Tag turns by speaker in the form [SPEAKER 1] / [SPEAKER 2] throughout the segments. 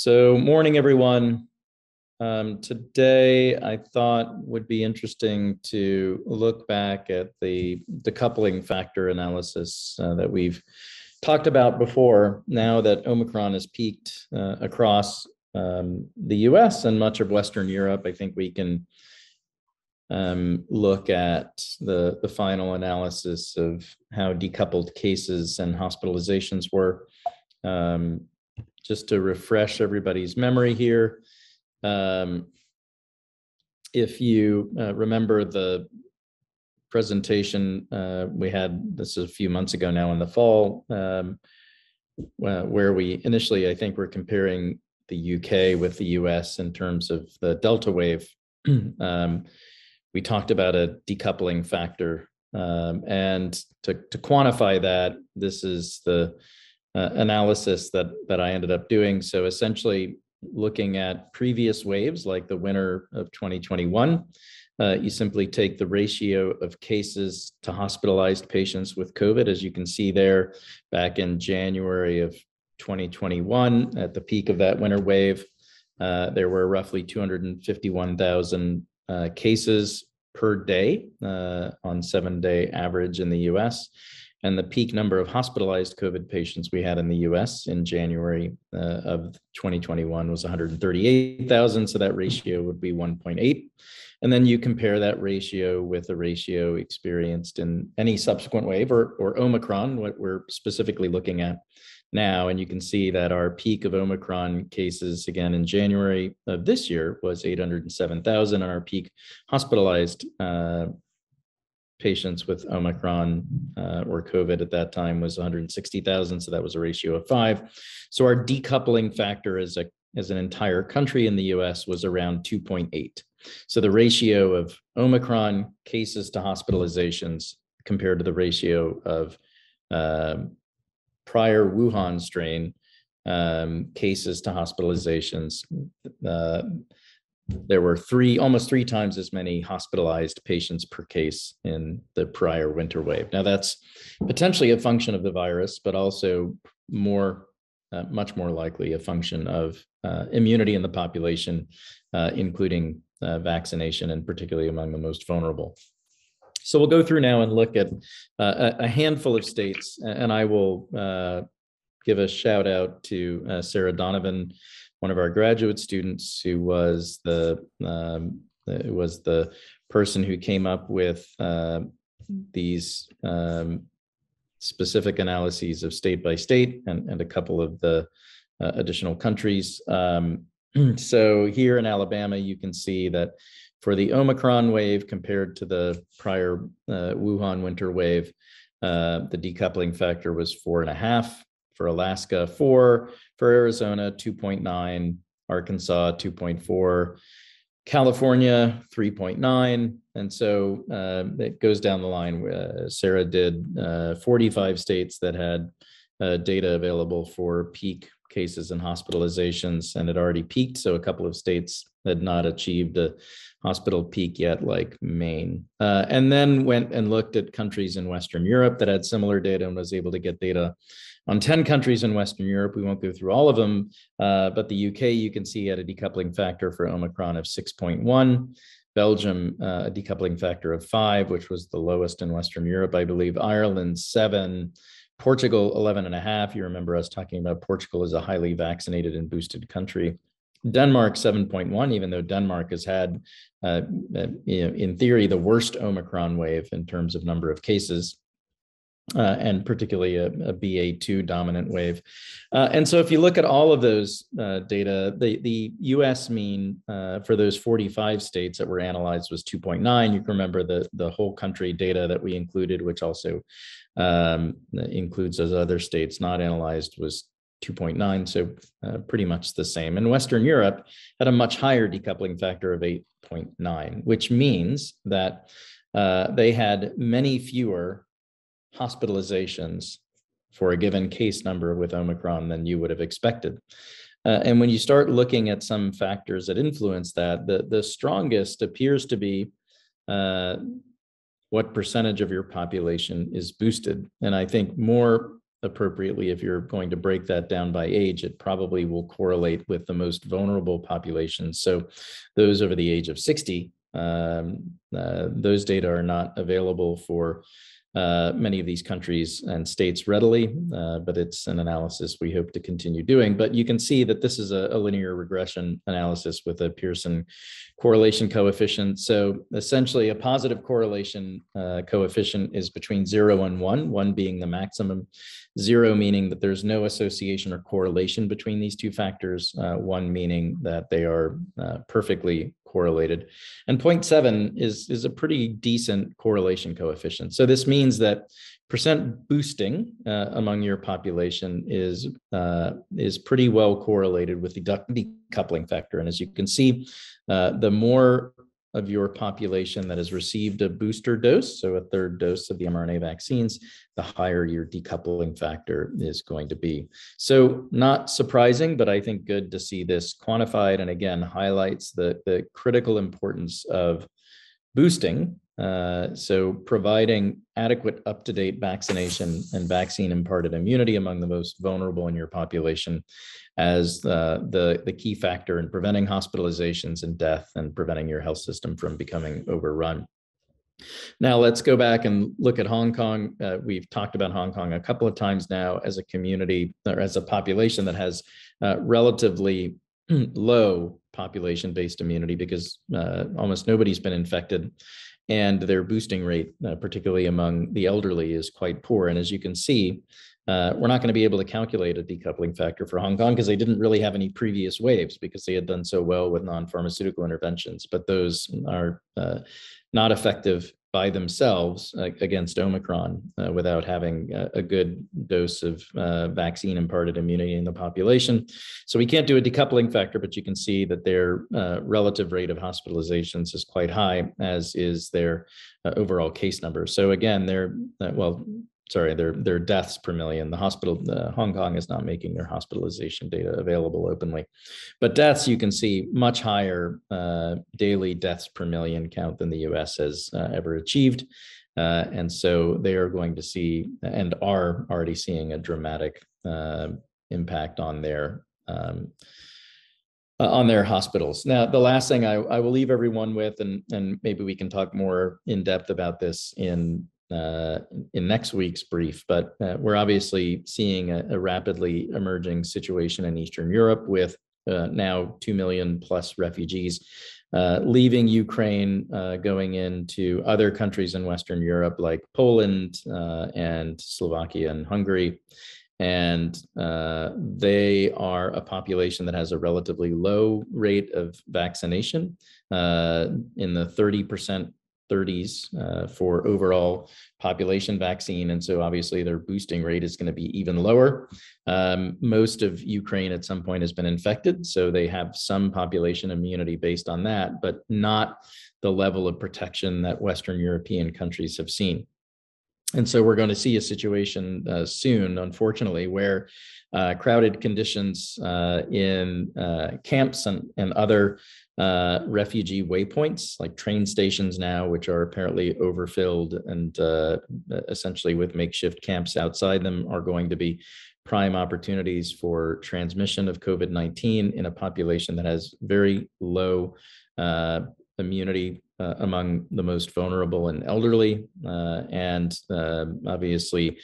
[SPEAKER 1] So morning, everyone. Today, I thought would be interesting to look back at the decoupling factor analysis that we've talked about before. Now that Omicron has peaked across the US and much of Western Europe, I think we can look at the final analysis of how decoupled cases and hospitalizations were. Just to refresh everybody's memory here, if you remember the presentation we had, this is a few months ago now in the fall, where we initially, I think, were comparing the UK with the US in terms of the Delta wave. We talked about a decoupling factor, and to quantify that, this is the analysis that I ended up doing. So essentially looking at previous waves like the winter of 2021, you simply take the ratio of cases to hospitalized patients with COVID. As you can see there, back in January of 2021, at the peak of that winter wave, there were roughly 251,000 cases per day on 7-day average in the US. And the peak number of hospitalized COVID patients we had in the US in January of 2021 was 138,000. So that ratio would be 1.8. And then you compare that ratio with the ratio experienced in any subsequent wave or Omicron, what we're specifically looking at now. And you can see that our peak of Omicron cases again in January of this year was 807,000, and our peak hospitalized patients with Omicron or COVID at that time was 160,000. So that was a ratio of 5. So our decoupling factor as an entire country in the US was around 2.8. So the ratio of Omicron cases to hospitalizations compared to the ratio of prior Wuhan strain cases to hospitalizations, there were almost three times as many hospitalized patients per case in the prior winter wave. Now that's potentially a function of the virus, but also much more likely a function of immunity in the population, including vaccination, and particularly among the most vulnerable. So we'll go through now and look at a handful of states, and I will give a shout out to Sarah Donovan, one of our graduate students, who was the person who came up with these specific analyses of state by state and a couple of the additional countries. So here in Alabama, you can see that for the Omicron wave compared to the prior Wuhan winter wave, the decoupling factor was 4.5. For Alaska, 4, for Arizona, 2.9, Arkansas, 2.4, California, 3.9. And so it goes down the line. Sarah did 45 states that had data available for peak cases and hospitalizations, and it already peaked. So a couple of states had not achieved a hospital peak yet, like Maine. And then went and looked at countries in Western Europe that had similar data and was able to get data on 10 countries in Western Europe. We won't go through all of them, but the UK, you can see, had a decoupling factor for Omicron of 6.1. Belgium, a decoupling factor of 5, which was the lowest in Western Europe, I believe. Ireland, 7. Portugal, 11.5. You remember us talking about Portugal as a highly vaccinated and boosted country. Denmark, 7.1, even though Denmark has had, in theory, the worst Omicron wave in terms of number of cases. And particularly a BA2 dominant wave. And so if you look at all of those data, the US mean for those 45 states that were analyzed was 2.9. You can remember the whole country data that we included, which also includes those other states not analyzed, was 2.9, so pretty much the same. And Western Europe had a much higher decoupling factor of 8.9, which means that they had many fewer hospitalizations for a given case number with Omicron than you would have expected. And when you start looking at some factors that influence that, the strongest appears to be what percentage of your population is boosted. And I think more appropriately, if you're going to break that down by age, it probably will correlate with the most vulnerable populations. So those over the age of 60, those data are not available for many of these countries and states readily, but it's an analysis we hope to continue doing. But you can see that this is a linear regression analysis with a Pearson correlation coefficient. So essentially a positive correlation coefficient is between 0 and 1 being the maximum, 0 meaning that there's no association or correlation between these two factors, 1 meaning that they are perfectly correlated. And 0.7 is a pretty decent correlation coefficient. So this means that percent boosting among your population is pretty well correlated with the decoupling factor. And as you can see, the more of your population that has received a booster dose, so a third dose of the mRNA vaccines, the higher your decoupling factor is going to be. So not surprising, but I think good to see this quantified, and again, highlights the critical importance of boosting. So providing adequate up-to-date vaccination and vaccine-imparted immunity among the most vulnerable in your population as the key factor in preventing hospitalizations and death and preventing your health system from becoming overrun. Now let's go back and look at Hong Kong. We've talked about Hong Kong a couple of times now as a community, or as a population that has relatively low population-based immunity, because almost nobody's been infected, and their boosting rate, particularly among the elderly, is quite poor. And as you can see, we're not going to be able to calculate a decoupling factor for Hong Kong because they didn't really have any previous waves because they had done so well with non-pharmaceutical interventions, but those are not effective by themselves against Omicron without having a good dose of vaccine imparted immunity in the population. So we can't do a decoupling factor, but you can see that their relative rate of hospitalizations is quite high, as is their overall case number. So again, their deaths per million. Hong Kong is not making their hospitalization data available openly, but deaths, you can see much higher daily deaths per million count than the US has ever achieved. And so they are going to see, and are already seeing, a dramatic impact on their hospitals. Now, the last thing I will leave everyone with, and maybe we can talk more in depth about this in next week's brief, but we're obviously seeing a rapidly emerging situation in Eastern Europe with now 2 million plus refugees leaving Ukraine, going into other countries in Western Europe like Poland and Slovakia and Hungary. And they are a population that has a relatively low rate of vaccination, in the 30s for overall population vaccine. And so obviously their boosting rate is going to be even lower. Most of Ukraine at some point has been infected, so they have some population immunity based on that, but not the level of protection that Western European countries have seen. And so we're going to see a situation soon, unfortunately, where crowded conditions in camps and other refugee waypoints, like train stations now, which are apparently overfilled and essentially with makeshift camps outside them, are going to be prime opportunities for transmission of COVID-19 in a population that has very low immunity among the most vulnerable and elderly, and obviously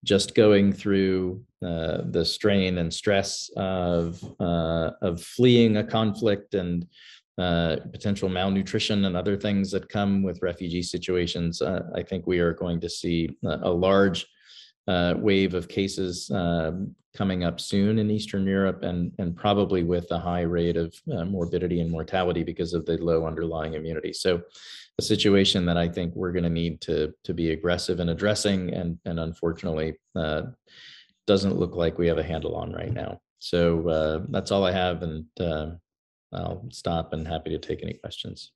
[SPEAKER 1] just going through the strain and stress of fleeing a conflict and potential malnutrition and other things that come with refugee situations. I think we are going to see a large wave of cases coming up soon in Eastern Europe, and probably with a high rate of morbidity and mortality because of the low underlying immunity. So a situation that I think we're going to need to be aggressive in addressing, and unfortunately doesn't look like we have a handle on right now. So that's all I have, and I'll stop and happy to take any questions.